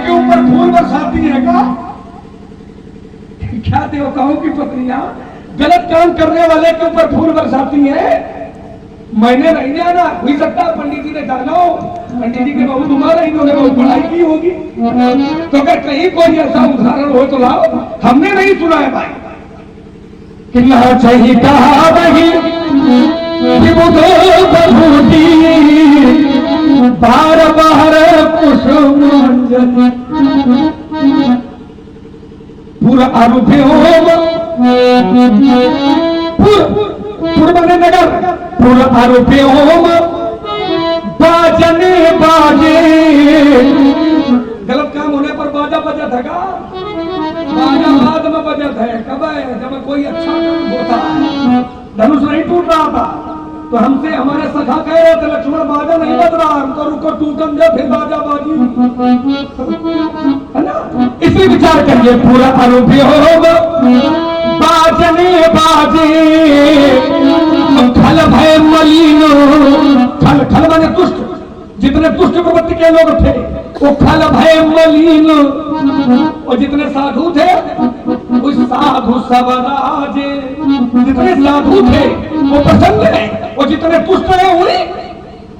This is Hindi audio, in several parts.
के ऊपर फूल बरसाती है का? क्या देवताओं की पत्नियां गलत काम करने वाले के ऊपर फूल बरसाती है? मैंने नहीं जाना, हो सकता है पंडित जी ने जाना हो, पंडित जी के बहू तुम्हारा इन्होंने बहुत पढ़ाई की होगी। तो अगर कहीं कोई ऐसा उदाहरण हो तो लाओ, हमने नहीं सुना है भाई। कितना चाहिए कहा वही बार बार पूरा आरूप पूर्व नगर पूरा आरोप होम बाजने बाजे। गलत काम होने पर बाजा बजा था का? बाजा बाद में बजा था कब है? जब कोई अच्छा काम होता है। धनुष नहीं टूट रहा था तो हमसे हमारे सखा कह रहे थे लक्ष्मण बाजा नहीं बज रहा, हमको रुको टूटन दे फिर बाजा बाजी, है ना? इसी विचार करिए पूरा आरोप होम बाजने बाजे। खल भय मलिनो, खल खल माने दुष्ट, जितने दुष्ट प्रवृत्ति के लोग थे वो खल भय मलिनो, और जितने साधु थे उस साधु सब राजे। जितने साधु थे वो प्रसन्न है, और जितने दुष्ट है वही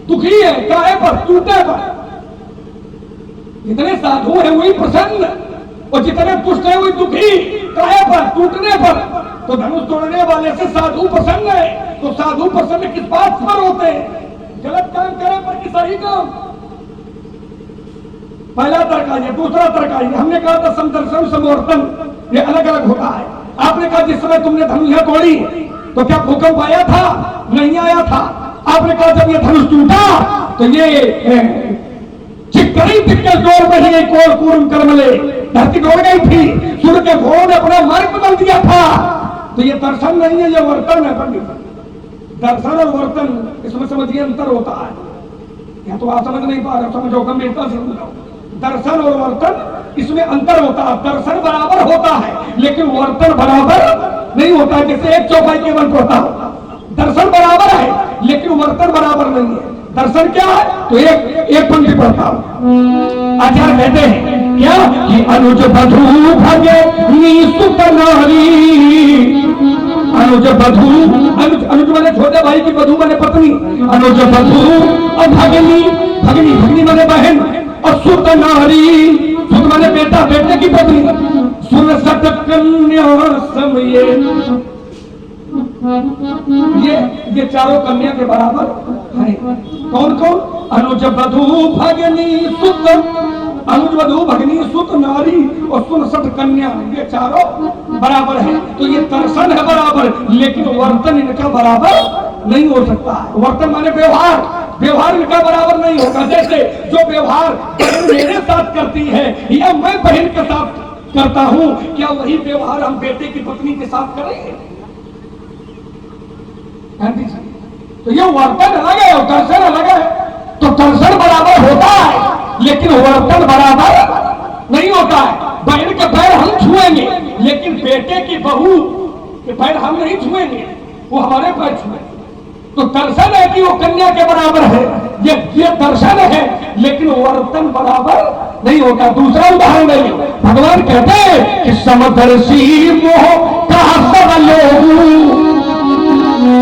दुखी है, काहे पर? टूटे पर। जितने साधु है वही प्रसन्न, और जितने दुष्ट है वही दुखी, काहे पर? टूटने पर। तो धनुष तोड़ने वाले से साधु प्रसन्न है, तो साधु प्रसन्न किस बात पर होते हैं? गलत काम करे पर कि सही काम? पहला तर्क है। दूसरा तर्क है, हमने कहा था समदर्शन समवर्तन ये अलग अलग होता है। आपने कहा जिस समय तुमने धनुष तोड़ी तो क्या भूकंप आया था? नहीं आया था। आपने कहा जब ये धनुष टूटा तो ये चिक्करी पिक्कल जोर में ही कोर कूर्म कर्मले, धरती डोल गई थी, सूर्य के घोड़ों ने अपना मार्ग बदल दिया था। तो ये दर्शन नहीं है, ये वर्तन है पंडित। दर्शन और वर्तन इसमें समझिए अंतर होता है। या तो आप समझ नहीं पा रहे, समझो कम मेहता समझो। दर्शन और वर्तन इसमें अंतर होता है। दर्शन बराबर होता है लेकिन वर्तन बराबर नहीं होता। जैसे एक चौपाई के बल होता है, दर्शन बराबर है लेकिन वर्तन बराबर नहीं है। दर्शन क्या है? तो एक पंक्ति पढ़ता हूं। आचार्य कहते हैं क्या कि अनुज बधू भगे सुत नारी। अनुज बधू, अनुज माने छोटे भाई की, बधू माने पत्नी। अनुज बधू और भगनी, भगनी भगनी माने बहन, और सुत नारी, सुत माने बेटा बेटे की पत्नी। सुन सत कन्या समय, ये चारों कन्या के बराबर है। कौन कौन? अनुज बधू भगनी सुत, अनुज बधू भगनी सुत नारी और सुन सत कन्या, ये चारों बराबर है। तो ये दर्शन है बराबर, लेकिन वर्तन इनका बराबर नहीं हो सकता है। वर्तन माने व्यवहार, व्यवहार इनका बराबर नहीं होगा। जैसे जो व्यवहार बहन मेरे साथ करती है या मैं बहन के साथ करता हूं, क्या वही व्यवहार हम बेटे की पत्नी के साथ करेंगे? तो ये वर्तन अलग है और दर्शन अलग है। तो दर्शन बराबर होता है लेकिन वर्तन बराबर नहीं होता है। बहन के पैर हम छुएंगे लेकिन बेटे की बहू के पैर हम नहीं छुएंगे, वो हमारे पैर छुएंगे। तो दर्शन है कि वो कन्या के बराबर है, ये दर्शन है लेकिन वर्तन बराबर नहीं होता। दूसरा उदाहरण है, भगवान कहते हैं कि समदर्शी मोह कहा सब लोग।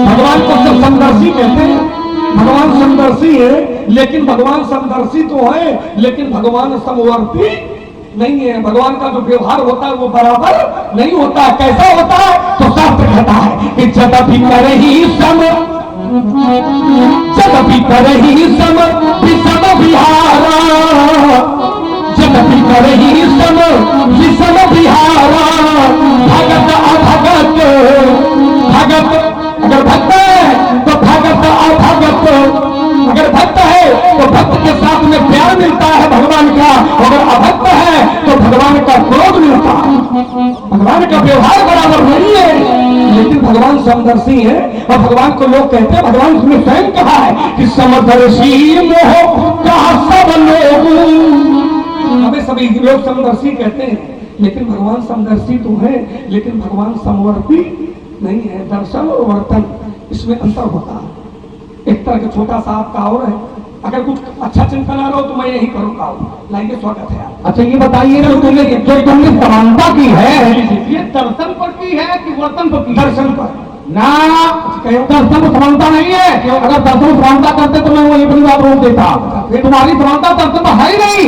भगवान को सब समदर्शी कहते हैं। भगवान समदर्शी है लेकिन भगवान समदर्शी तो है लेकिन भगवान समवर्ती नहीं है। भगवान का जो व्यवहार होता है वो बराबर नहीं होता। कैसा होता है? तो शास्त्र कहता है कि जदपि करहि सम, जदपि करहि सम विषम विहारा, जदपि करहि सम विषम विहारा। भगत अभगत, भगत अगर भक्त है तो भगत अभगत, अगर भक्त है तो भक्त के साथ में प्यार मिलता है भगवान का, अगर अभक्त है तो भगवान का क्रोध मिलता है। भगवान का व्यवहार बराबर नहीं है लेकिन भगवान समदर्शी है। और भगवान को लोग कहते हैं, भगवान ने स्वयं कहा है कि समदर्शी मोह कहा सब लोग। हमें सभी लोग समदर्शी कहते हैं लेकिन भगवान समदर्शी तो है लेकिन भगवान समवर्ती नहीं है। दर्शन और वर्तन इसमें अंतर होता है। एक तरह का छोटा सा आपका और है, अगर कुछ अच्छा चिंतन आ रहा हो तो मैं यही करूंगा। लाइए, स्वागत है आप। अच्छा ये बताइए जो तुमने समानता की है ये दर्शन पर की है कि वर्तन पर की? दर्शन पर ना, दर्शन में समानता नहीं है। अगर दर्शन में समानता करते तो मैं वही अपनी बात रोक देता। तुम्हारी समानता दर्शन में है ही नहीं।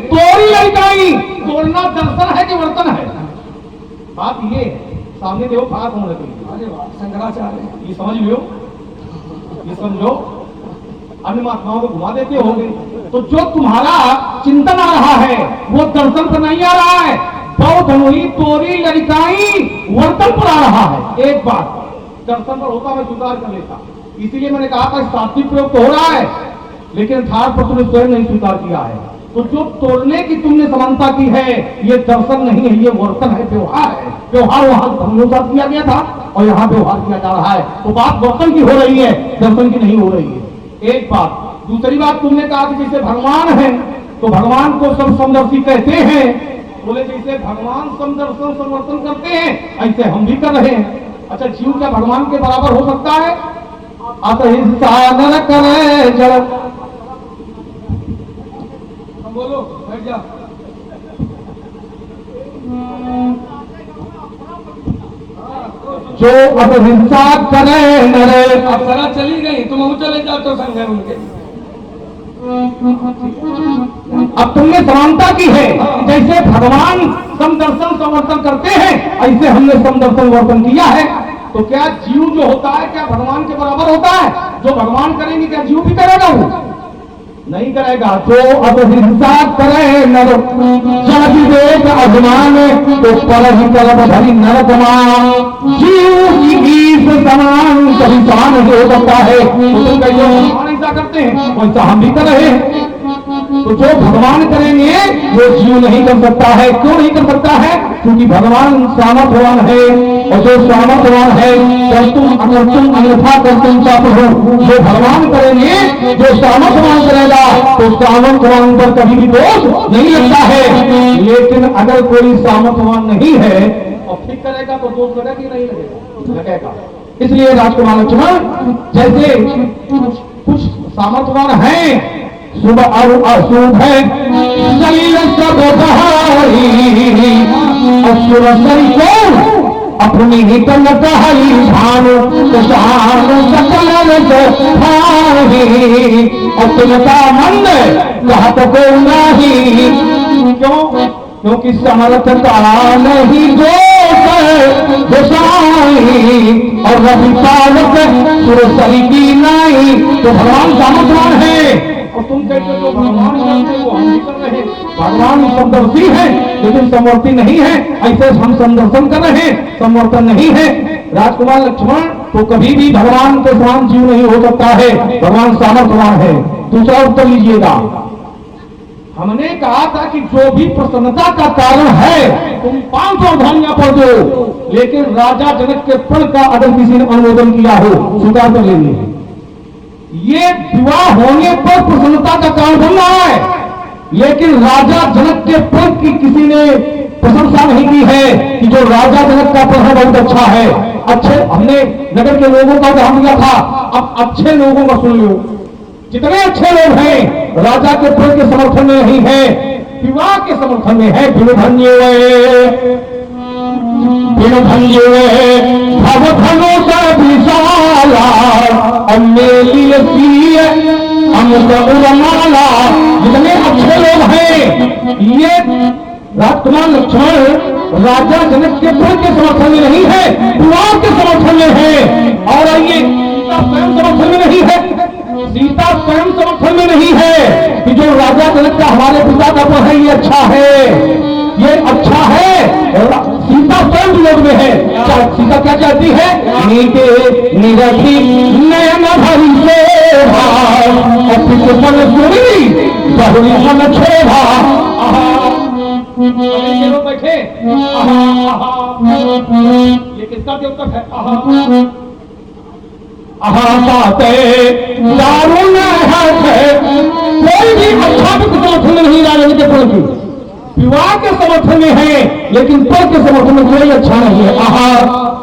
तोड़ी लड़काई तोड़ना दर्शन है कि वर्तन है? बात ये है, सामने देखो खड़ा कौन है? अरे वाह, शंकराचार्य, ये समझ लो, ये समझो। अन्य महात्माओं को घुमा देते होंगे। तो जो तुम्हारा चिंतन आ रहा है वो दर्शन पर नहीं आ रहा है, बहुधनुई तोरी लड़काई वर्तन पर आ रहा है। एक बात दर्शन पर होता मैं स्वीकार कर लेता, इसीलिए मैंने कहा था सात्विक प्रयोग तो हो रहा है, लेकिन अर्थात पर तुमने स्वयं नहीं स्वीकार किया है। तो जो तोड़ने की तुमने समानता की है ये दर्शन नहीं है, ये वर्तन है, व्यवहार है। व्यवहार वहां धर्मों का किया गया था और यहाँ व्यवहार किया जा रहा है। तो बात वर्तन की हो रही है, दर्शन की नहीं हो रही है। एक बात। दूसरी बात तुमने कहा कि जैसे भगवान है तो भगवान को सब समदर्शी कहते हैं। बोले जैसे भगवान समदर्शन समवर्तन करते हैं ऐसे हम भी कर रहे हैं। अच्छा, जीव क्या भगवान के बराबर हो सकता है? अतहिंसा न करे जड़, बोलो, बैठ जा। जो अतहिंसा करे नरे। अब जरा चली गई, तुम हम चले जाते हो संघ उनके। अब तुमने समानता की है, जैसे भगवान समदर्शन समवर्तन करते हैं ऐसे हमने समदर्शन वर्तन किया है। तो क्या जीव जो होता है क्या भगवान के बराबर होता है? जो भगवान करेंगे क्या जीव भी करेगा? वो नहीं करेगा। जो अतहिंसा करे नर जन विवेक अभिमान तो पर ही करब भरी नरकमा। जीव की ईश समान कभी समान नहीं हो सकता है। तो तुम कहिए भगवान ऐसा करते हैं, वैसा हम भी कर रहे हैं। तो जो भगवान करेंगे वो जीव नहीं कर सकता है। क्यों नहीं कर सकता है? क्योंकि भगवान सामर्थ्यवान है, और जो सामर्थ्यवान है अगर तुम अन्यथा कर तुम पाप हो। जो भगवान करेंगे, जो सामर्थ्यवान करेगा तो सामर्थ्यवान पर कभी भी दोष नहीं लगता है। लेकिन अगर कोई सामर्थ्यवान नहीं है और ठीक करेगा तो दोष लगेगा कि नहीं लगेगा? लगेगा। इसलिए राजकुमार लक्ष्मण जैसे कुछ सामर्थ्यवान है, सुबह और अशुभ है शरीर सब असुर शरीर अपनी ही तन कही भानु शान सकल अतुलता मंद कहत को नहीं। क्यों? क्योंकि समर्थता नहीं गोसाई और रवि पालक सुरसरी की नहीं। तो भगवान सामर्थ्यवान है और तुम कहते हो भगवान करते वो हम भी कर रहे हैं। भगवान समदर्शी है लेकिन समवर्ती नहीं है, ऐसे हम समदर्शन कर रहे हैं, समवर्तन नहीं है। राजकुमार लक्ष्मण तो कभी भी भगवान के समान जीव नहीं हो सकता है, भगवान सामर्थ्यवान है। दूसरा उत्तर लीजिएगा, हमने कहा था कि जो भी प्रसन्नता का कारण है तुम 500 ध्वनियां पढ़ दो, लेकिन राजा जनक के प्रण का अगर किसी ने अनुमोदन किया हो स्वीकार कर लेंगे। ये विवाह होने पर प्रसन्नता का कारण बन रहा है, लेकिन राजा जनक के प्रण की किसी ने प्रशंसा नहीं की है कि जो राजा जनक का प्रण है बहुत अच्छा है। अच्छे हमने नगर के लोगों का ध्यान दिया था, अब अच्छे लोगों का सुन लो। जितने अच्छे लोग हैं राजा के प्रण के समर्थन में नहीं है, विवाह के समर्थन में है। बिनुधन्य भवधनो का विशाला अमेलिय अमृत उर्माला। जितने अच्छे लोग हैं ये राजकुमार लक्ष्मण राजा जनक के प्रण के समर्थन में नहीं है, विवाह के समर्थन में है। और ये स्वयं समर्थन में नहीं है, सीता स्वयं समर्थन में नहीं है कि जो राजा जनक का हमारे पिता का प्रण है ये अच्छा है, ये अच्छा है। सीता स्वयं विरोध में है। सीता क्या चाहती है? नीते निरखी नयन भरी शोभा मन सुरी बहुरी मन छोभा। बैठे ये किसका देवता है? बाते दारुण है। कोई भी अच्छा भी समर्थन में नहीं राजा के प्रण की, विवाह के समर्थन में है लेकिन प्रण के समर्थन में कोई अच्छा नहीं है। आहा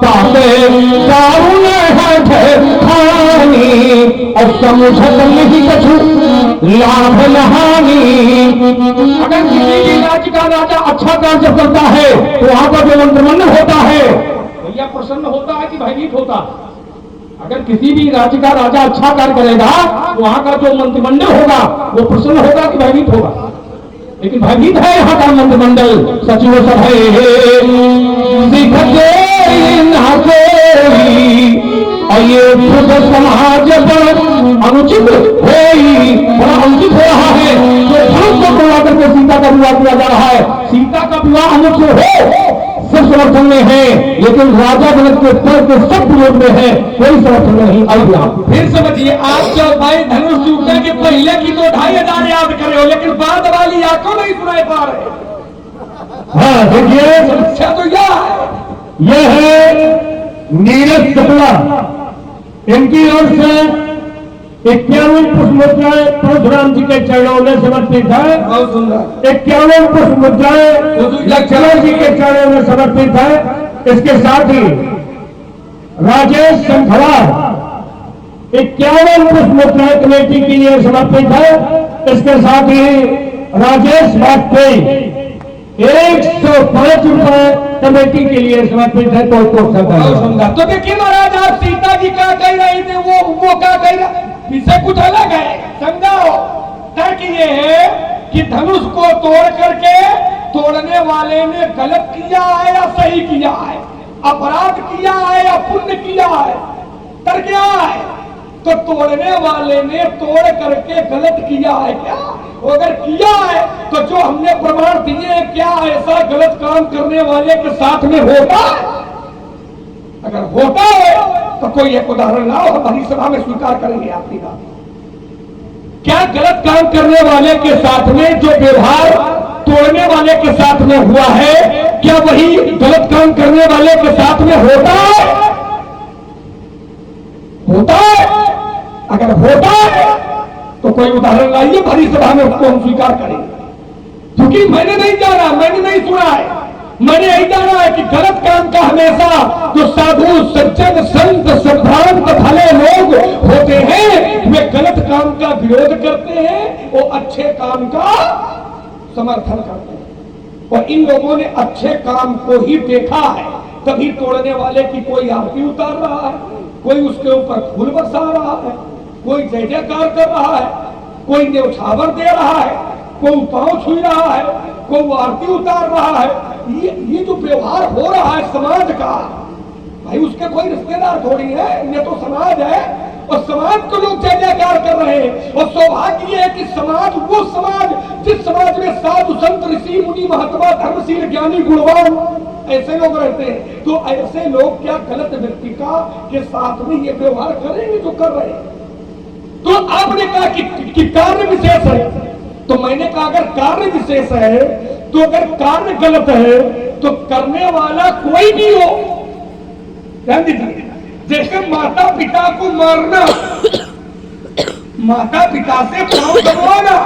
बाते दारुण है जानी और समुझत नहीं कछु लाभ नहानी। अगर किसी भी राज्य का राजा अच्छा कार्य करता है तो वहां का जो मंत्रिमंडल होता है भैया प्रसन्न होता है कि भयभीत होता है? अगर किसी भी राज्य का राजा अच्छा कार्य करेगा तो वहां का जो मंत्रिमंडल होगा वो प्रसन्न होगा कि भयभीत होगा? लेकिन भयभीत है यहाँ का मंत्रिमंडल। सचिव सब और ये खुद समाज पर अनुचित बड़ा अनुचित हो रहा है। तो धर्म को तोड़ा करके सीता का विवाह किया जा रहा है। सीता का विवाह अनुचित हो सब समर्थन में है, लेकिन राजा जनक के स्तर के सब विरोध में है, कोई समर्थन नहीं। अब फिर समझिए, आप जब भाई धनुष टूटने के पहले की तो 2500 याद करे हो, लेकिन बाद वाली याद को नहीं सुनाई पा रहे। हाँ देखिए, समस्या तो यह है नीरज शुक्ला, इनकी ओर से 51 पुष्प मुद्राएं परशुराम जी के चरणों में समर्पित है। 51 पुष्प मुद्राएं लक्ष्मण जी के चरणों में समर्पित है। इसके साथ ही राजेश संखला 51 पुष्प मुद्राएं कमेटी के लिए समर्पित है। इसके साथ ही राजेश वाजपेयी 105 रुपए कमेटी के लिए समर्पित है। तो देखिए महाराज, आप सीता जी क्या कह रही थे, वो क्या कह रहा, इसे कुछ अलग है, समझाओ। तर्क ये है कि धनुष को तोड़ करके तोड़ने वाले ने गलत किया है या सही किया है, अपराध किया है या पुण्य किया है। तर्क क्या है? तो तोड़ने वाले ने तोड़ करके गलत किया है क्या? अगर किया है तो जो हमने प्रमाण दिए हैं, क्या ऐसा गलत काम करने वाले के साथ में होता है? अगर होता है तो कोई एक उदाहरण लाओ, हमारी सभा में स्वीकार करेंगे आपकी बात। क्या गलत काम करने वाले के साथ में जो व्यवहार तोड़ने वाले के साथ में हुआ है, क्या वही गलत काम करने वाले के साथ में होता है? होता है? अगर होता है तो कोई उदाहरण लाइए, भरी सभा में उसको हम स्वीकार करेंगे। क्योंकि मैंने नहीं जाना, मैंने नहीं सुना है, मैंने यही जाना है कि गलत काम का हमेशा जो साधु सज्जन संत संभ्रांत भले लोग होते हैं, वे गलत काम का विरोध करते हैं, वो अच्छे काम का समर्थन करते हैं। और इन लोगों ने अच्छे काम को ही देखा है, तभी तोड़ने वाले की कोई आरती उतार रहा है, कोई उसके ऊपर फूल बरसा रहा है, कोई जय जयकार कर रहा है, कोई न्यौछावर दे रहा है, कोई पांव छू रहा है, कोई आरती उतार रहा है। ये जो व्यवहार हो रहा है समाज का, भाई उसके कोई रिश्तेदार थोड़ी है, ये तो समाज है और समाज को लोग जय जयकार कर रहे हैं। और सौभाग्य है कि समाज, वो समाज जिस समाज में साधु संत ऋषि मुनि महात्मा धर्मशील ज्ञानी गुणवान ऐसे लोग रहते हैं, तो ऐसे लोग क्या गलत व्यक्ति का के साथ में ये व्यवहार करेंगे जो कर रहे हैं? तो आपने कहा कि कार्य विशेष है, तो मैंने कहा अगर कार्य विशेष है तो अगर कार्य गलत है तो करने वाला कोई भी हो, ध्यान दीजिए, जैसे माता पिता को मारना, माता पिता से पांव दबाना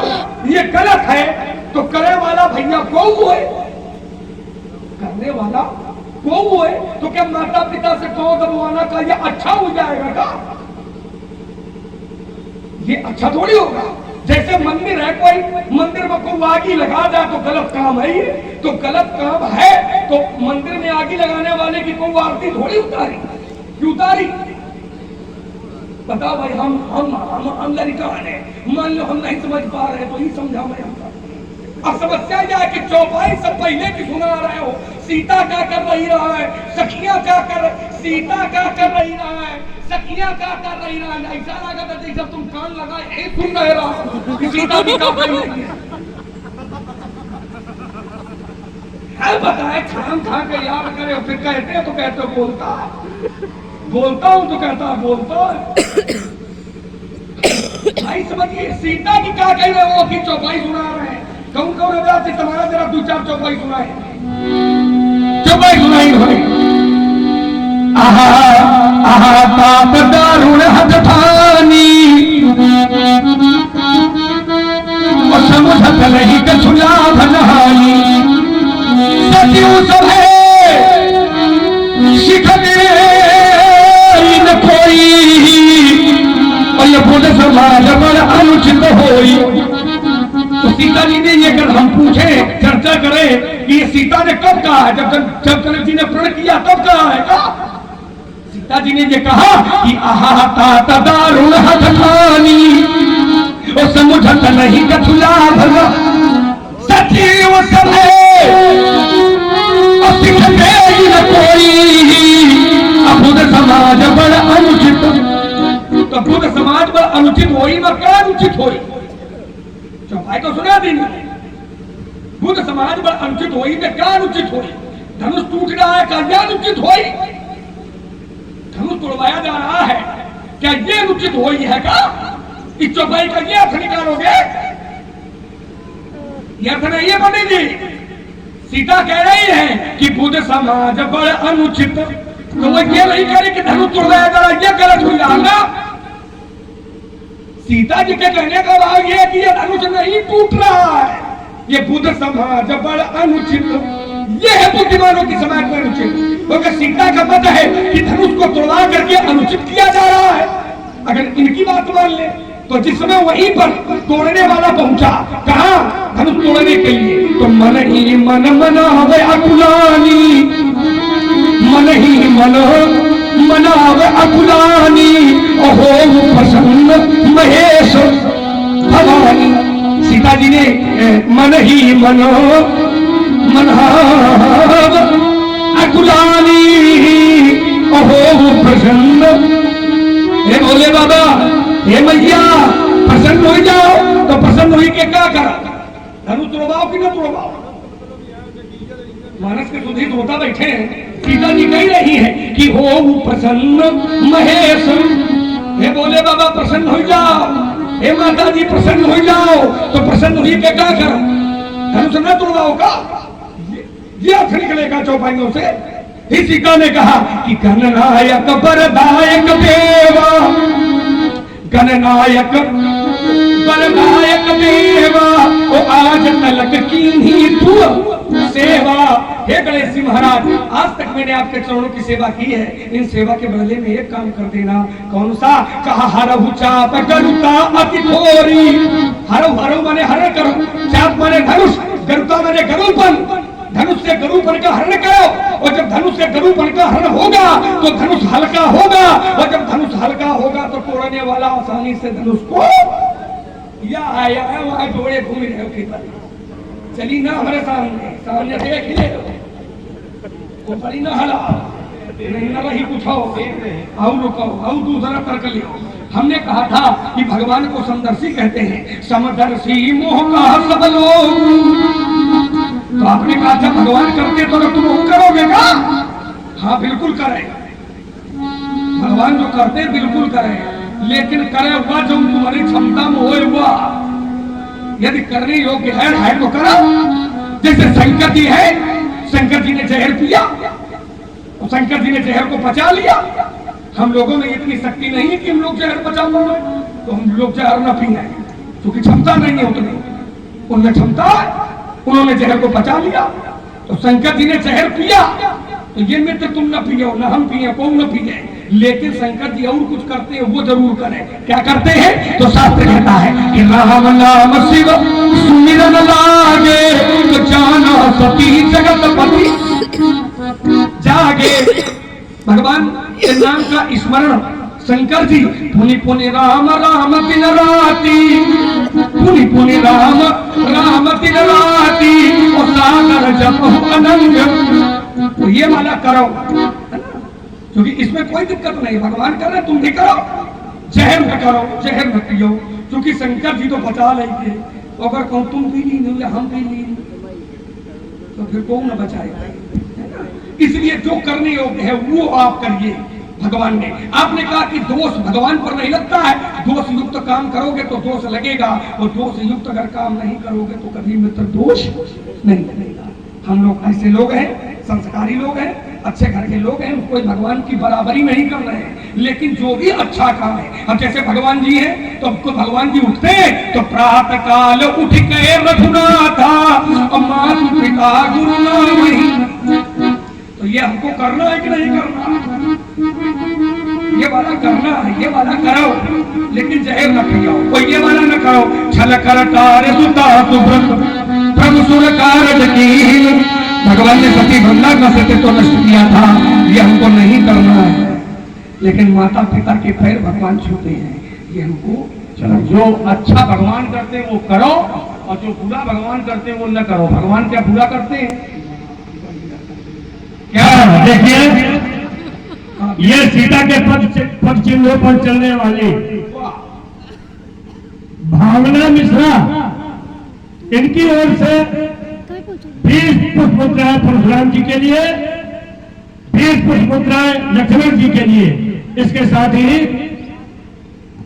ये गलत है, तो करने वाला भैया कौन हुए? करने वाला कौन हुए? तो क्या माता पिता से पांव दबाना का ये अच्छा हो जाएगा क्या? ये अच्छा थोड़ी होगा। जैसे मंदिर है, कोई मंदिर में कोई आगी लगा जाए तो गलत काम है, ये तो गलत काम है, तो मंदिर में आगी लगाने वाले की कोई आरती थोड़ी उतारी, क्यों उतारी? बताओ भाई, हम लड़का है, मान लो हम नहीं समझ पा रहे तो ये समझा मैं हमका। अब समस्या यह है कि चौपाई सब पहले की सुना रहे हो, सीता क्या कर रही रहा है, सखियां क्या कर, सीता क्या कर रही रहा है, सखियां क्या कर रही रहा है। ऐसा लगा था जैसे तुम कान लगाए सुन रहे रहो कि सीता भी क्या कर रही है। बताए खाम खा के याद करे, फिर कहते हैं तो कहते बोलता है, बोलता हूं तो कहता है बोलता है। भाई समझिए, सीता की क्या कह रहे हो कि चौपाई सुना रहे हैं। कौन कौन है तुम्हारा, जरा 2-4 चौपाई सुनाए, चौपाई सुनाई भाई। आहा आहा पाप दारुण हद ठानी, और समुझत नहीं कछुला भनहानी, सतियों सभे शिखने न कोई, न करे कि ये सीता ने कब कहा है, जब जनक जी ने प्रण किया तब कहा है का? सीता जी ने ये कहा कि आहा ता दारुण हथानी ओ समुझत नहीं कछुला भगा सचिव सभे और सिखते ही न कोई अबुध समाज बड़ा अनुचित। तो बुध समाज बड़ा अनुचित होई में क्या अनुचित होई? चौपाई तो सुना दी। बुध समाज बड़ा अनुचित होई में क्या अनुचित होई? धनुष टूट रहा है, क्या अनुचित होई? धनुष तोड़वाया जा रहा है, क्या ये अनुचित होई है का? इस चौपाई का ये अर्थ निकालोगे? ये अर्थ नहीं है पंडित जी। सीता कह रही है कि बुध समाज बड़ा अनुचित, तो वो ये नहीं कह रही कि धनुष तोड़वाया जा रहा है, ये गलत हुई ना। सीता जी के कहने का भाव ये है कि ये धनुष नहीं टूट रहा है, ये बुध समाज बड़ा अनुचित, ये है बुद्धिमानों की समाज में अनुचित। क्योंकि सीता का मत है कि धनुष को तोड़वा करके अनुचित किया जा रहा है। अगर इनकी बात मान ले तो जिस समय वहीं पर तोड़ने वाला पहुंचा, कहा धनुष तोड़ने के लिए, तो मन ही मन मनावे अकुलानी, मन ही मन मनावे अकुलानी, ओहो प्रसन्न महेश भवानी। सीता जी ने मन ही मन मनावे अकुलानी, ओहो प्रसन्न। हे भोले बाबा, हे मैया, प्रसन्न हो जाओ। तो प्रसन्न हुई के क्या करा? धनुष तोड़वाओ कि न तोड़वाओ? मानस के सुधीर होता बैठे हैं, सीता जी कह रही है कि हो प्रसन्न महेश। हे भोले बाबा प्रसन्न हो जाओ, हे माता जी प्रसन्न हो जाओ। तो प्रसन्न हुई के क्या करा? धनुष न तोड़वाओ का? ये अर्थ निकलेगा चौपाइयों से। ही सीता ने कहा कि गणनायक बरदायक देवा, गणनायक बरदायक देवा, ओ आज तलक की ही तू सेवा। हे गणेश जी महाराज, आज तक मैंने आपके चरणों की सेवा की है, इन सेवा के बदले में एक काम कर देना। कौन सा? कहा हरहु चाप गरुता अति थोरी। हरहु हरहु माने हरण करो, चाप माने धनुष, गरुता माने गरुड़पन। धनुष से गरुड़पन का हरण करो, और जब धनुष से गरुड़पन का हरण होगा तो धनुष हल्का होगा, और जब धनुष हल्का होगा तो तोड़ने वाला आसानी से धनुष को या आया है वहां जोड़े घूम रहे हो। चली ना हमारे सामने, सामने देख ले वो बड़ी ना हला नहीं ना रही पूछो आओ रुको आओ दूसरा तर्क लियो। हमने कहा था कि भगवान को समदर्शी कहते हैं, समदर्शी मोह का सब लोग। तो आपने कहा था भगवान करते तो तुम करोगे क्या? हाँ बिल्कुल करें, भगवान जो करते बिल्कुल करें, लेकिन करे हुआ जो तुम्हारी क्षमता में होए हुआ। यदि करने योग्य है तो करो। जैसे शंकर जी है, शंकर जी ने जहर पिया और शंकर जी ने जहर को पचा लिया। हम लोगों में इतनी शक्ति नहीं है कि हम लोग जहर पचा लेंगे, तो हम लोग जहर न पिए, क्योंकि क्षमता नहीं है उतनी। उनमें क्षमता है, उन्होंने जहर को पचा लिया। तो शंकर जी ने जहर पिया, तो ये मित्र तुम न पियो, न हम पिए, कौन न पिए। लेकिन शंकर जी और कुछ करते हैं, वो जरूर करें। क्या करते हैं? तो शास्त्र कहता है कि राम नाम शिव सुमिरन लागे, तो जाना सती जगतपति जागे। भगवान के नाम का स्मरण शंकर जी पुनि पुनि राम राम दिन राती, पुनि पुनि राम राम दिन राती, और सागर जप अनंग। तो ये वाला करो, क्योंकि इसमें कोई दिक्कत नहीं, भगवान कर रहे तुम भी करो। जहर न करो, जहर न पियो, क्योंकि शंकर जी तो बचा लेंगे। तो अगर कहूँ तुम भी ली या हम भी ली तो फिर कौन न बचाएगा? इसलिए जो करने योग्य है वो आप करिए। भगवान ने आपने कहा कि दोष भगवान पर नहीं लगता है, दोष युक्त काम करोगे तो दोष लगेगा, और दोष युक्त अगर काम नहीं करोगे तो कभी मित्र दोष नहीं लगेगा। हम लोग ऐसे लोग हैं, संस्कारी लोग हैं, अच्छे घर के लोग हैं, कोई भगवान की बराबरी नहीं कर रहे हैं, लेकिन जो भी अच्छा काम है। अब जैसे भगवान जी हैं तो अब भगवान जी उठते हैं तो प्रातः काल उठ के रघुनाथा और माता पिता गुरु नाम। तो ये हमको करना है कि नहीं करना? ये वाला करना है, ये वाला करो, लेकिन जहर न पियो। और ये वाला न करो छल कर तारे सुता सुव्रत सब सुर कारज कीन। भगवान ने सती भंगा का सत्य तो नष्ट किया था, ये हमको नहीं करना है, लेकिन माता पिता के पैर भगवान छूते हैं, ये हमको चलो जो अच्छा भगवान करते हैं वो करो, और जो बुरा भगवान करते हैं वो न करो। भगवान क्या बुरा करते हैं? क्या देखिए, ये सीता के पद चिन्हों पर चलने वाली भावना मिश्रा, इनकी ओर से 20 पुष्प मुद्राएं परशुराम जी के लिए, 20 पुष्प मुद्राएं लक्ष्मण जी के लिए। इसके साथ ही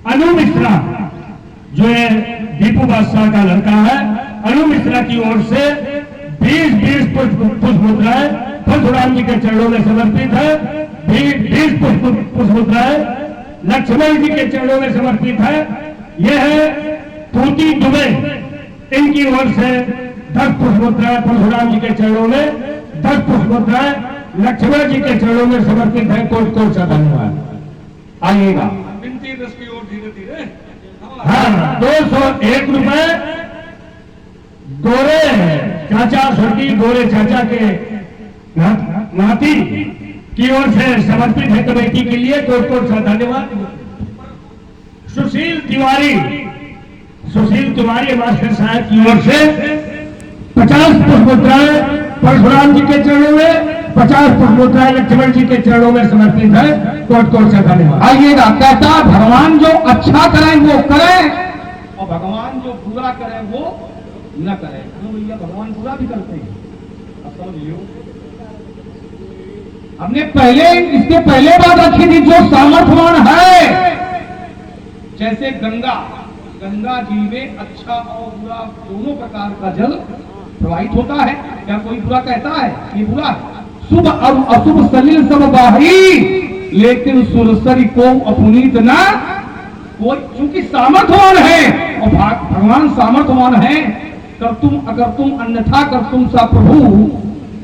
अनु मिश्रा जो है दीपू बादशाह का लड़का है, अनु मिश्रा की ओर से 20 पुष्प मुद्राएं परशुराम जी के चरणों में समर्पित है। 20 पुष्प मुद्राएं लक्ष्मण जी के चरणों में समर्पित है। यह है पूती दुबे, इनकी ओर से 10 पुष्प मुद्राएं परशुराम जी के चरणों में, 10 पुष्प मुद्राएं लक्ष्मण जी के चरणों में समर्पित है। कोट सा धन्यवाद। आइएगा विनती रस की ओर धीरे धीरे। हाँ, 201 रुपए गोरे चाचा, स्वर्गीय गोरे चाचा के नाती की ओर से समर्पित है कमेटी के लिए। कोट सा धन्यवाद। सुशील तिवारी मास्टर साहब की ओर से 50 पुष्प मुद्राएं परशुराम जी के चरणों में, 50 पुष्प मुद्राएं लक्ष्मण जी के चरणों में समर्पित है। कोट सा धन्यवाद। आइएगा। कहता भगवान जो अच्छा करें वो करें, और भगवान जो बुरा करें वो न करें। क्यों भैया, भगवान बुरा भी करते हैं, अब समझ लियो। हमने इसके पहले बात रखी थी, जो सामर्थ्यवान है, जैसे गंगा जी में अच्छा और बुरा दोनों प्रकार का जल प्रवाहित होता है। क्या कोई बुरा कहता है ये बुरा है? शुभ और अशुभ सलिल सब बाही, लेकिन सुरसरी को अपनीत ना कोई। चूंकि सामर्थ्यवान है और भगवान सामर्थ्यवान है, अगर तुम अन्यथा कर तुम सा प्रभु,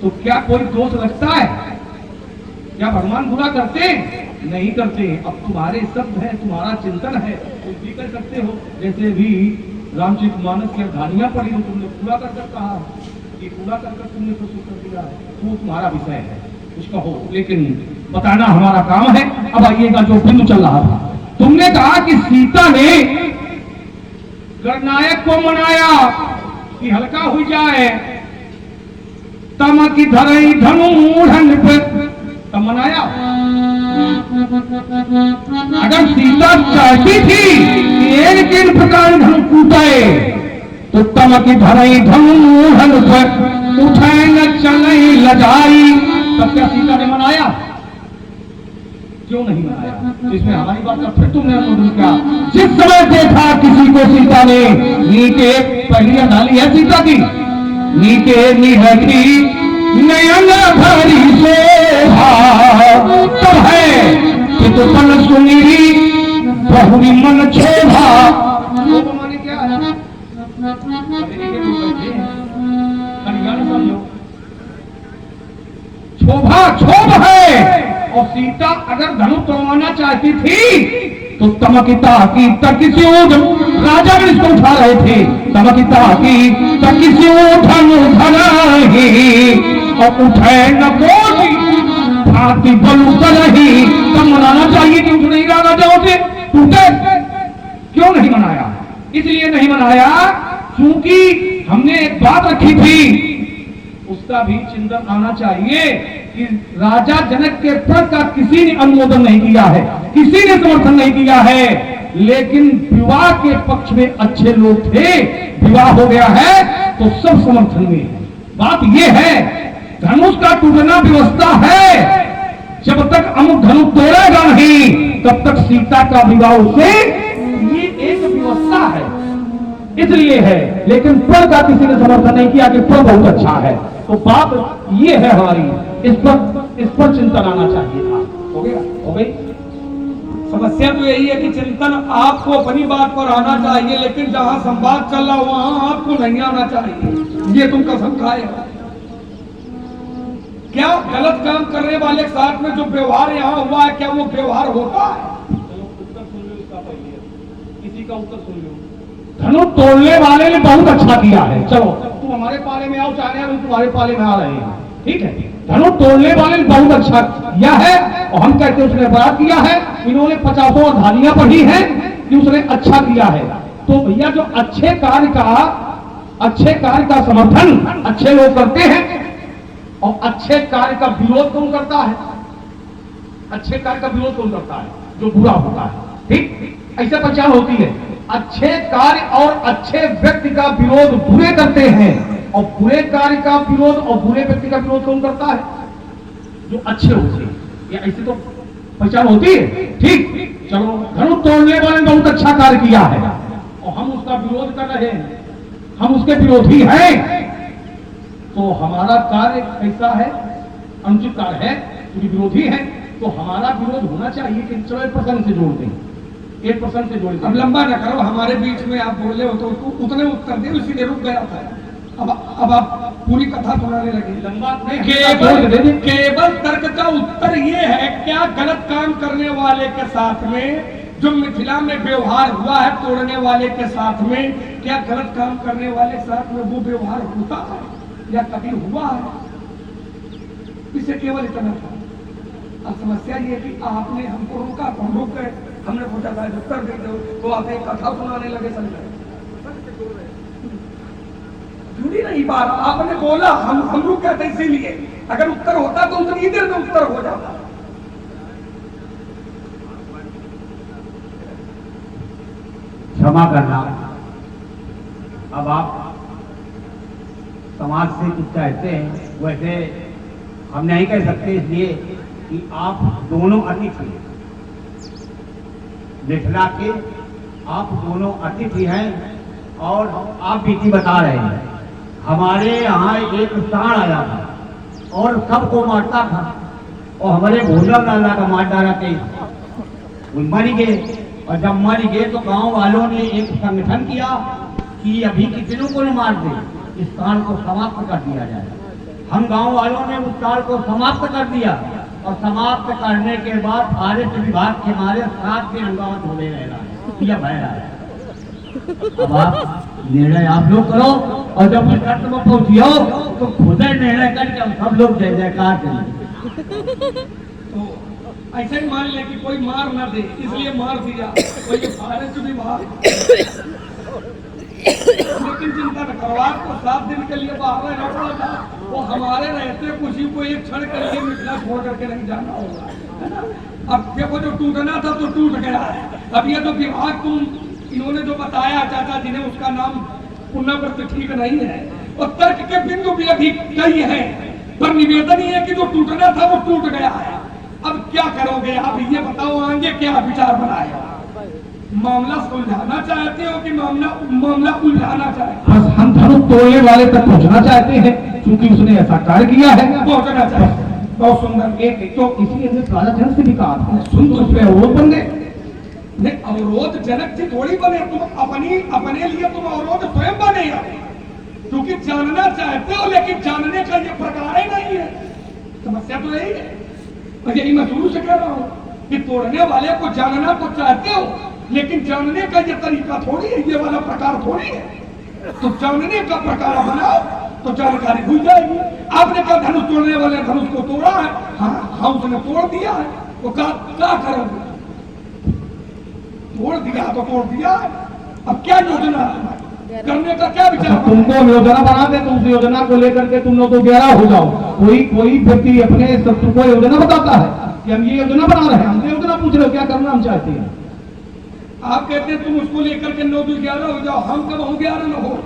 तो क्या कोई दोष लगता है? क्या भगवान बुरा करते? नहीं करते। अब तुम्हारे शब्द है, तुम्हारा चिंतन है, कुछ भी कर सकते हो। जैसे भी रामचरितमानस की कहानियां पढ़ी तो तुमने पूरा कर कहा कि पूरा कर तुमने कुछ कर दिया है, वो तुम्हारा विषय है, कुछ कहो, लेकिन बताना हमारा काम है। अब आइएगा जो बिंदु चल रहा था, तुमने कहा कि सीता ने गणनायक को मनाया कि हल्का हो जाए, तम की धरई धनु मूढ़न पे तब मनाया। अगर सीता चाहती थी कि एक इन प्रकार धन कूटे, तो तम की धरई धनु मूढ़न पे उठे न चले लजाई, तब क्या सीता ने मनाया? क्यों नहीं मनाया? इसमें हमारी बात का फिर तुमने अनुरोध किया। जिस समय देखा किसी को सीता ने नीचे पहलियां डाली है सीता की, नीचे निहरी नयन भरी शोभा, तब है कि तो पन सुनिरी बहुरी मन क्षोभा। माने क्या है? शोभा क्षोभ है। और सीता अगर धनु तोड़वाना चाहती थी तो तमकिता की तकिसी राजा भी इसको उठा रहे थे, तमकिता की तकिसी धनु धराही और उठे न कोटी भांति बलू करही। तब मनाना चाहिए कि उठ नहीं रहा राजा से टूटे। क्यों नहीं मनाया? इसलिए नहीं मनाया क्योंकि हमने एक बात रखी थी, उसका भी चिंतन आना चाहिए कि राजा जनक के पद का किसी ने अनुमोदन नहीं किया है, किसी ने समर्थन नहीं किया है, लेकिन विवाह के पक्ष में अच्छे लोग थे। विवाह हो गया है तो सब समर्थन में। बात यह है, धनुष का टूटना व्यवस्था है। जब तक अमुक धनुष तोड़ेगा नहीं तब तक सीता का विवाह से ये एक व्यवस्था है, इसलिए है। लेकिन पद का किसी ने समर्थन नहीं किया कि पद बहुत अच्छा है। तो बात ये है हमारी, इस पर चिंतन आना चाहिए था। हो गया? हो गई? समस्या तो यही है कि चिंतन आपको अपनी बात पर आना चाहिए, लेकिन जहां संवाद चल रहा वहां आपको नहीं आना चाहिए। ये तुम कसम खाए हो क्या? गलत काम करने वाले के साथ में जो व्यवहार यहाँ हुआ है, क्या वो व्यवहार होता है? उत्तर सुन लो इसका पहले, किसी का उत्तर सुन लो। धनुष तोड़ने वाले ने बहुत अच्छा किया है। चलो तुम हमारे पाले में आओ, चाहे हम तुम्हारे पाले में आ रहे हैं, ठीक है। धनुष तोड़ने वाले ने बहुत अच्छा किया है, और हम कहते हैं उसने बड़ा किया है। इन्होंने 50 धारियां पढ़ी हैं कि उसने अच्छा किया है। तो भैया जो अच्छे कार्य का समर्थन अच्छे लोग करते हैं, और अच्छे कार्य का विरोध कौन करता है? अच्छे कार्य का विरोध कौन करता है? जो बुरा होता है, ठीक, ऐसे पहचान होती है। अच्छे कार्य और अच्छे व्यक्ति का विरोध बुरे करते हैं, और बुरे कार्य का विरोध और बुरे व्यक्ति का विरोध कौन करता है? जो अच्छे होते हैं। ये ऐसी तो पहचान होती है, ठीक। चलो, धनुष तोड़ने वाले ने बहुत अच्छा कार्य किया है, और हम उसका विरोध कर रहे हैं, हम उसके विरोधी हैं, तो हमारा कार्य कैसा है? अनुचित कार्य है, क्योंकि विरोधी है। तो हमारा विरोध होना चाहिए कि चलो 1% से जोड़ दें, 1% से जोड़ दें। अब लंबा न करो, हमारे बीच में आप बोले हो तो उतने उत्तर दे, इसीलिए रुक गया था। अब आप पूरी कथा सुनाने लगे। लंबा केवल तर्क का उत्तर ये है, क्या गलत काम करने वाले के साथ में जो मिथिला में व्यवहार हुआ है तोड़ने वाले के साथ में, क्या गलत काम करने वाले के साथ में वो व्यवहार होता है या कभी हुआ है? इसे केवल इतना था। अब समस्या ये कि आपने हमको रोका, तो हम रुक गए। हमने सोचा था उत्तर दे दो, तो आप एक कथा सुनाने लगे। समझे जुड़ी नहीं बात, आपने बोला, हम रुक गए थे। इसीलिए अगर उत्तर होता तो उतनी देर में उत्तर हो जाता। क्षमा करना। अब आप समाज से कुछ चाहते हैं, वैसे हम नहीं कह सकते, इसलिए कि आप दोनों अतिथि मिथिला के, आप दोनों अतिथि हैं, और आप बीती बता रहे हैं। हमारे यहाँ एक सांड आया था और सबको मारता था, और हमारे भोजन डाला का मार डाला थे, मर गए। और जब मर गए तो गांव वालों ने एक संगठन किया कि अभी कितनों को न मार दे, इस सांड को समाप्त कर दिया जाए। हम गांव वालों ने उस सांड को समाप्त कर दिया, और समाप्त करने के बाद फॉरेस्ट विभाग के हमारे 7 दिन गाँव धोने रह रहा है, यह बह रहा है। अब आप निर्णय आप लोग करो, और जब अंत में पहुंचियो तो खुद ही निर्णय करके हम सब लोग जय जयकार करें। तो ऐसे ही मान ले कि कोई मार ना दे, इसलिए मार दिया। कोई फॉरेस्ट विभाग, लेकिन चिंता न करो, आपको 7 दिन के लिए बाहर रहना पड़ा था। वो हमारे रहते किसी को एक क्षण के लिए मिथिला छोड़ करके नहीं जाना होगा, है ना। अब देखो, जो टूटना था तो टूट गया है। अब ये तो विभाग इन्होंने जो बताया चाचा जी ने, उसका नाम पुनर्व्रत ठीक नहीं है, और तर्क के बिंदु भी अभी कई हैं, पर निवेदन ही है कि जो टूटना था वो टूट गया है। अब क्या करोगे आप, ये बताओ, आगे क्या विचार बनाएगा? मामला सुलझाना चाहते हो कि मामला उलझाना चाहते हो? बस हम धनुष तोड़ने वाले तक पहुंचना चाहते हैं, क्योंकि उसने ऐसा कार्य किया है। पहुंचना चाहते हैं। बहुत सुंदर। एक तो इसीलिए हमने राजा जनक से भी कहा था, सुन तो उस पर अवरोध बन गए। नहीं, अवरोध जनक जी थोड़ी बने, तुम अपने लिए तुम अवरोध स्वयं बने हो, क्योंकि जानना चाहते हो, लेकिन जानने का ये प्रकार ही नहीं है। समस्या तो यही है, और यही मैं शुरू से कह रहा हूँ कि तोड़ने वाले को जानना तो चाहते हो, लेकिन जानने का ये तरीका थोड़ी है, ये वाला प्रकार थोड़ी है। तो जानने का प्रकार बनाओ तो जानकारी भूल जाएगी। आपने कहा धनुष तोड़ने वाले धनुष को तोड़ा है, हाँ उसने तोड़ दिया है, तो क्या करोगे? तोड़ दिया तो तोड़ दिया है, अब क्या योजना करने का क्या विचार? तुमको योजना बना दे, तो उस योजना को लेकर के तुम लोग तो 11 हो जाओ। कोई व्यक्ति अपने शत्रु को योजना बताता है कि हम ये योजना बना रहे हैं, हमसे योजना पूछ रहे हो क्या करना हम चाहते हैं। आप कहते हैं तुम उसको लेकर के 9 2 11 हो जाओ, हम कब हो 11 न हो।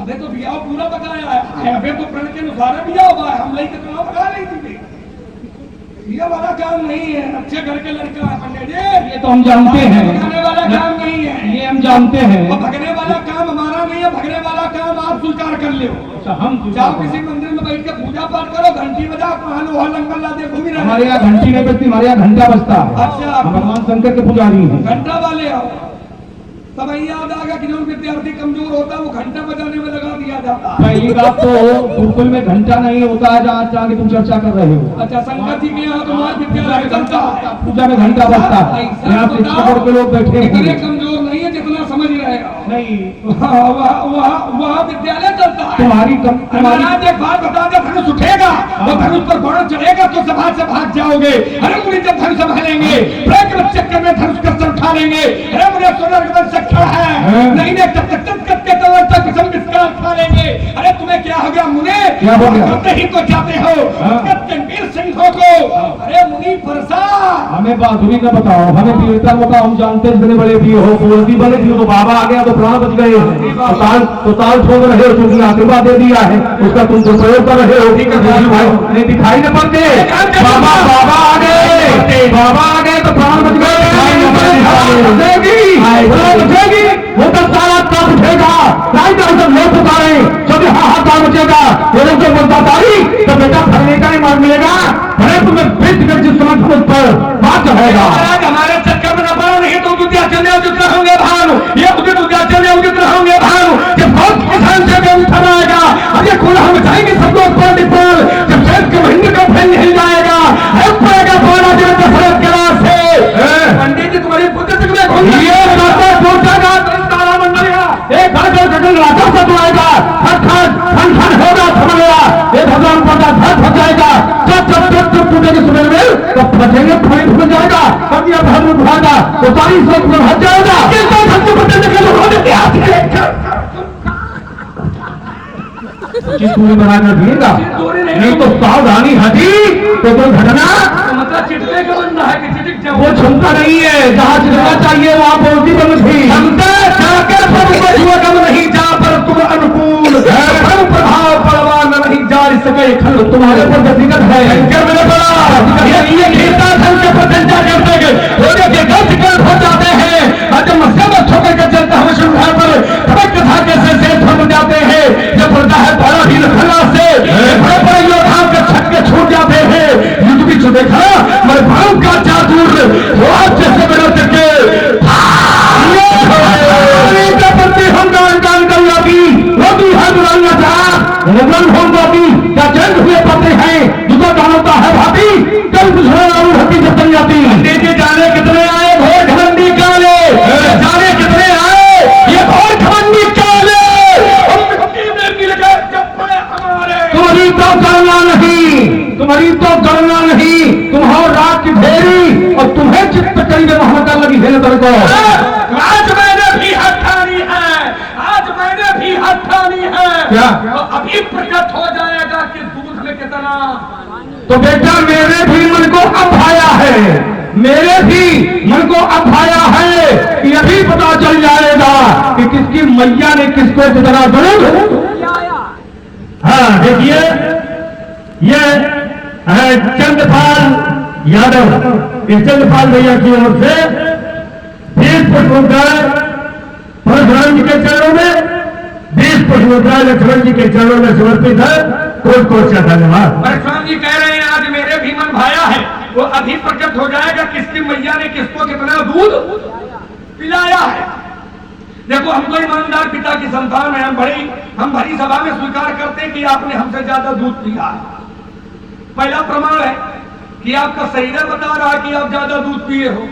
अबे तो बिया पूरा बकाया है, अबे तो प्रण के अनुसार बिया हुआ है, हम लेके कहाँ बका नहीं दी। ये वाला काम नहीं है, अच्छे घर के लड़का है पंडित जी, ये तो हम जानते हैं। भगने वाला काम नहीं है, ये हम जानते हैं। तो भगने वाला काम हमारा नहीं है, भगने वाला काम आप स्वीकार कर लो। अच्छा, हम जाओ किसी मंदिर में बैठ के पूजा पाठ करो, घंटी बजाओ, कहाँ लोहा लंगल ला दे घूमी रहे। हमारे यहाँ घंटी नहीं बजती, हमारे यहाँ घंटा बजता है। अच्छा, हम भगवान शंकर के पुजारी हैं। घंटा वाले आओ, तब याद आएगा कि जो विद्यार्थी कमजोर होता है वो घंटा बजाने में लगा दिया जाता है। पहली बात तो गुरुकुल में घंटा नहीं होता है जहाँ जाके तुम चर्चा कर रहे हो। अच्छा, शंकर जी के यहाँ तुम्हारे विद्यालय चलता है, पूजा में घंटा बजता है। यहाँ शिक्षकों के लोग बैठे इतने कमजोर नहीं है जितना समझ रहे हो। नहीं, वहाँ विद्यालय चलता है। तुम्हारी महाराज एक बात बता दे, धनुष उठेगा वो धनुष पर घोड़ा चढ़ेगा तो सभा से भाग जाओगे। अरे मुनि जब धनुष संभालेंगे प्रकृत चक्कर में धनुष कसम उठा लेंगे। अरे मुझे सोलर सक्षम है नहीं नहीं तब तक खा लेंगे। अरे तुम्हें क्या हो गया मुने, क्या हो गया? करते ही तो जाते हो रणवीर सिंहों को। अरे मुनि फरसा हमें बहादुरी न बताओ, हमें वीरता बताओ। हम जानते हैं इतने बड़े भी हो, बोलती बड़े भी हो, तो बाबा आ गया तो प्राण बच गए हैं। तो ताल छोड़ रहे हो, क्योंकि आशीर्वाद दे दिया है, उसका तुम दुरुपयोग कर रहे हो। नहीं दिखाई न पड़ते बाबा, बाबा आ गए, बाबा आ गए तो प्राण बच गए। वो तो सारा तब उठेगा, जब लोग पुकारे जब हाहाकार मचेगा, वो लोग जब बंदादारी तो बेटा फरने का ही मार मिलेगा। अरे तुम्हें वृद्ध कर जिस समय खुद पर बात रहेगा। हमारे चक्कर में न पड़ो, नहीं तो उद्याचल में उदित रहोगे भानु, ये उद्याचल में उदित रहोगे भानु। जब बहुत किसान से उठा आएगा, अब ये खुला हम जाएंगे सब लोग पर डिपोल, जब शेष के महीने का फैल नहीं जाएगा, पड़ेगा बोला जब दशरथ के राज से। पंडित जी तुम्हारी पुत्र तक में घूम ये पहुंचागा तारा मंडलिया एक घर गगन राजा से दुआएगा, खट खट खन खन होगा थमलेगा, ये भगवान पता धर फंस जाएगा। जब टूटेगी सुबह में तब फंसेंगे, खोई फूल जाएगा, तब यह धर्म उठाएगा तो सारी सोच में हट जाएगा। चितूरी बनाकर दिएगा, नहीं तो सावधानी हटी तो कोई घटना मतलब चिटके का बनना है कि चिटक जाए, वो क्षमता नहीं है। जहाँ चिटकना चाहिए वहाँ बोलती बंद थी। कम नहीं जहाँ पर तुम अनुकूल प्रभाव पड़वा नहीं जा सके, खंड तुम्हारे पर व्यक्तिगत है। ये घेरता धन के प्रशंसा करते गलत हो जाते हैं। जब मस्जिद ठोकर के चलते हम शुरू पर तब कथा कैसे से थम जाते हैं। जब बढ़ता है बड़ा ही खला से बड़े बड़े योद्धा के छक्के छूट जाते हैं। युद्ध भी जो देखा मेरे भाव का चातुर वो आज जैसे मेरे तक हुए पते हैं दूसरा कौन होता है भाभी कल जल जाती। जाने कितने आए भोर घमंडी काले, जाने कितने आए ये भोर घमंडी काले। तुम्हारी तो गणना नहीं, तुम्हारी तो गणना नहीं, तुम्हारा रात की ढेरी और तुम्हें चित्त करेंगे मोहम्मद लगी है नजर को। आज मैंने भी हथ ठानी है, आज मैंने भी हथ ठानी है। क्या अभी प्रकट हो जाएगा कि दूध में कितना। तो बेटा मेरे भी मन को अब आया है, मेरे भी मन को अब आया है कि अभी पता चल जाएगा कि किसकी मैया ने किसको कितना जरूर। हाँ देखिए, ये है चंद्रपाल यादव, इस चंद्रपाल भैया की ओर से 20 पुष्प मुद्राएं परशुराम जी के चरणों में, 20 पुष्प मुद्राएं लक्ष्मण जी के चरणों में समर्पित है। कोट कोट का धन्यवाद। परशुराम जी कह रहे हैं आज मेरे भी मन भाया है, वो अभी प्रकट हो जाएगा किसकी मैया ने किसको कितना दूध पिलाया है। देखो हम तो ईमानदार पिता की संतान है, हम भरी सभा में स्वीकार करते हैं कि आपने हमसे ज्यादा दूध पिया है। पहला प्रमाण है कि आपका शरीर बता रहा है कि आप ज्यादा दूध पिए हो।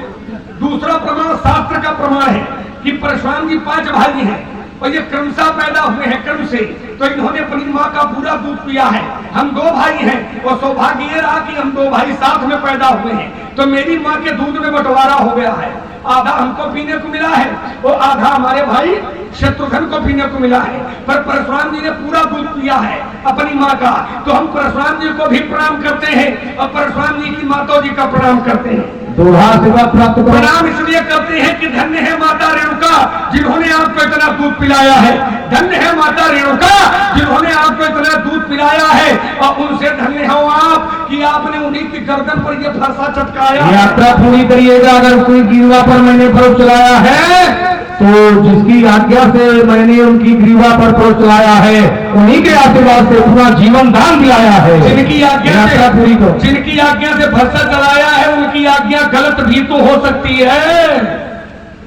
दूसरा प्रमाण शास्त्र का प्रमाण है कि परशुराम जी 5 भाई हैं और ये क्रमशः पैदा हुए हैं क्रम से, तो इन्होंने अपनी माँ का पूरा दूध पिया है। हम 2 भाई हैं और सौभाग्य ये रहा कि हम 2 भाई साथ में पैदा हुए हैं, तो मेरी माँ के दूध में बंटवारा हो गया है। आधा हमको पीने को मिला है और आधा हमारे भाई शत्रुघ्न को पीने को मिला है। पर परशुराम जी ने पूरा दूध पिया है अपनी माँ का, तो हम परशुराम जी को भी प्रणाम करते हैं और परशुराम जी की माता जी का प्रणाम करते हैं। प्राप्त प्रणाम इसलिए करते हैं कि धन्य है माता रेणुका जिन्होंने आपको इतना दूध पिलाया है, धन्य है माता रेणुका जिन्होंने आपको इतना दूध पिलाया है, और उनसे धन्य हो आप कि आपने उन्हीं की गर्दन पर ये फरसा चटकाया। यात्रा पूरी करिएगा। अगर कोई ग्रीवा पर मैंने फरोज चलाया है तो जिसकी आज्ञा से मैंने उनकी ग्रीवा पर फरोज चलाया है उन्हीं के आशीर्वाद से पूरा जीवन दान दिलाया है। जिनकी आज्ञा यात्रा पूरी को, जिनकी आज्ञा से फरसा चलाया है उनकी आज्ञा गलत भी तो हो सकती है।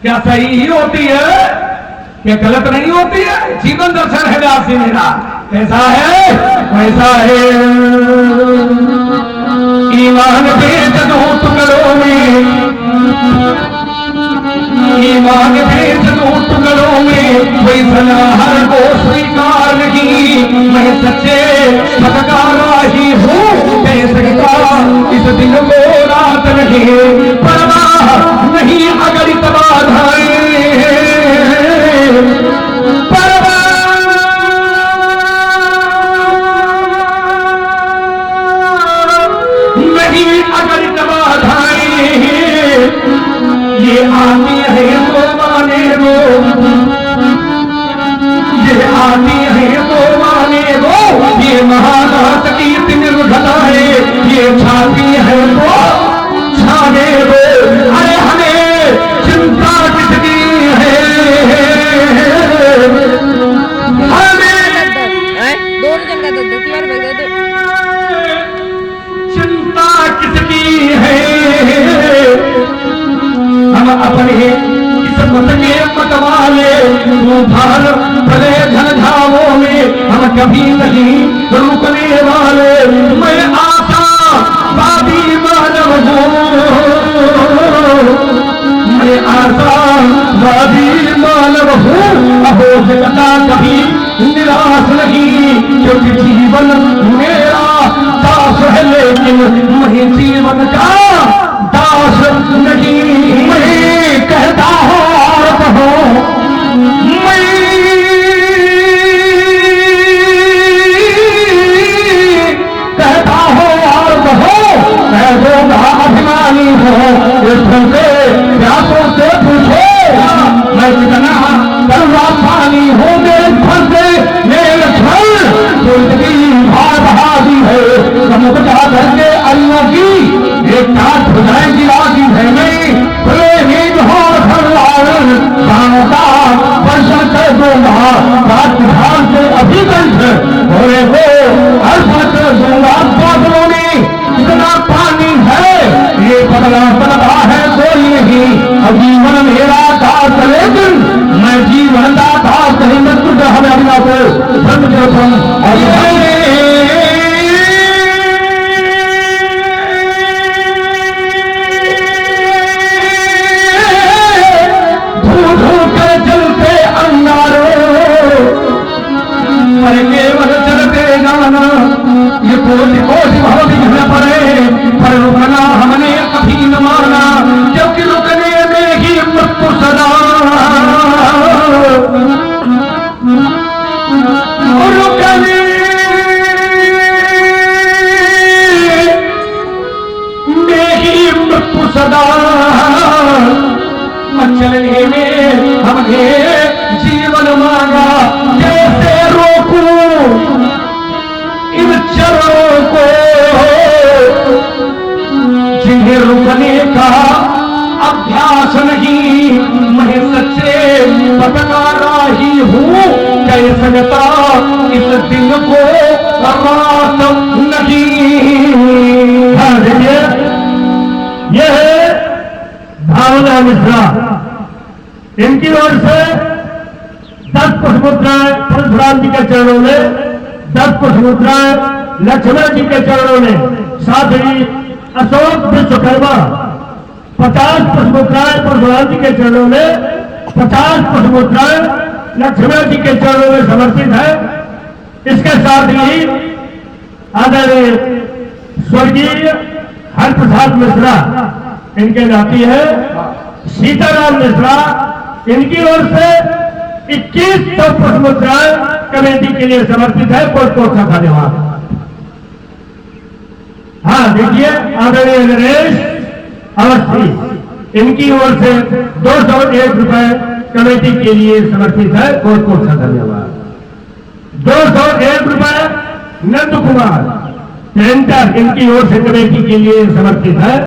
क्या सही ही होती है, क्या गलत नहीं होती है? जीवन दर्शन है व्यासी मेरा, कैसा है वैसा है। ईमान भेद दो टुकड़ों में, ईमान भेद दो टुकड़ों में, सलाहर को स्वीकार नहीं, मैं सच्चे सत्कारा ही हूँ, कह सकता इस दिन को रात नहीं, परवाह नहीं अगर इतबाधाएं, नहीं अगर इतबाधाएं, ये आती है तो माने वो, ये आती है तो माने वो, ये महानाथ की निर्घटाए, ये छाती है तो छाने वो, अरे हमें चिंता किसकी है, चिंता किसकी है, हम अपने किस्मत के मतवाले तूफान भले झंझावों में हम कभी नहीं रुकने वाले, मैं आशा वादी मानव हूँ, मैं आशा वादी मानव हूँ, अहो जगता कभी निराश नहीं, क्योंकि जीवन मेरा दास है, लेकिन मैं जीवन का दास नहीं, मैं कहता हूँ और कहो, मैं कहता हूँ और कहो, मैं दूंगा अभिमानी हूँ, से प्यासों से पूछो मैं कितना करुणा पानी हूँ, मेरे घर से मेरे घर जिंदगी भागी है, समुद्र का धरके अलियों की एक काट हो जाएगी आदि है, नहीं खुले ही जोहर गाँव का वर्षण कर दूंगा, राजधान से अभिगंठ होए हो अर्पण कर दूंगा, बादलों में इतना पानी है, ये बदला बदला है कोई नहीं, जीवन मेरा दास, लेकिन मैं जीवन का दास नहीं, मैं तुझे हमें अपना को धर्म केवल चलते जाना, ये कोटि कोटि भाव दिखने पड़े, पर रुकना हमने कभी न माना, क्योंकि रुकने में ही मृत्यु सदा, रुकने में ही मृत्यु सदा, चलने में हमने जीवन मांगा, कैसे रोकूं इन चरणों को, जिन्हें रुकने का अभ्यास नहीं, मैं सच्चे पटकारा ही हूँ, कह सकता इस दिन को रात नहीं। हाँ देखिए, यह है भावना मिश्रा, इनकी ओर से 10 पुष्पमुद्राएं परशुराम जी के चरणों में, 10 पुष्पमुद्राएं लक्ष्मण जी के चरणों में, साथ ही अशोक विश्वकर्मा 50 पुष्पमुद्राएं परशुराम जी के चरणों में, 50 पुष्पमुद्राएं लक्ष्मण जी के चरणों में समर्पित है। इसके साथ ही आदरणीय स्वर्गीय हरप्रसाद मिश्रा इनके नाती है, सीताराम मिश्रा, इनकी ओर से 21 पुष्पमुद्राएं कमेटी के लिए समर्पित है। कोट कोट का धन्यवाद। हाँ देखिए, आदरणीय नरेश अवस्थी, इनकी ओर से 201 रुपए कमेटी के लिए समर्पित है। कोट कोट का धन्यवाद। 201 रुपए नंद कुमार पेंटर, इनकी ओर से कमेटी के लिए समर्पित है।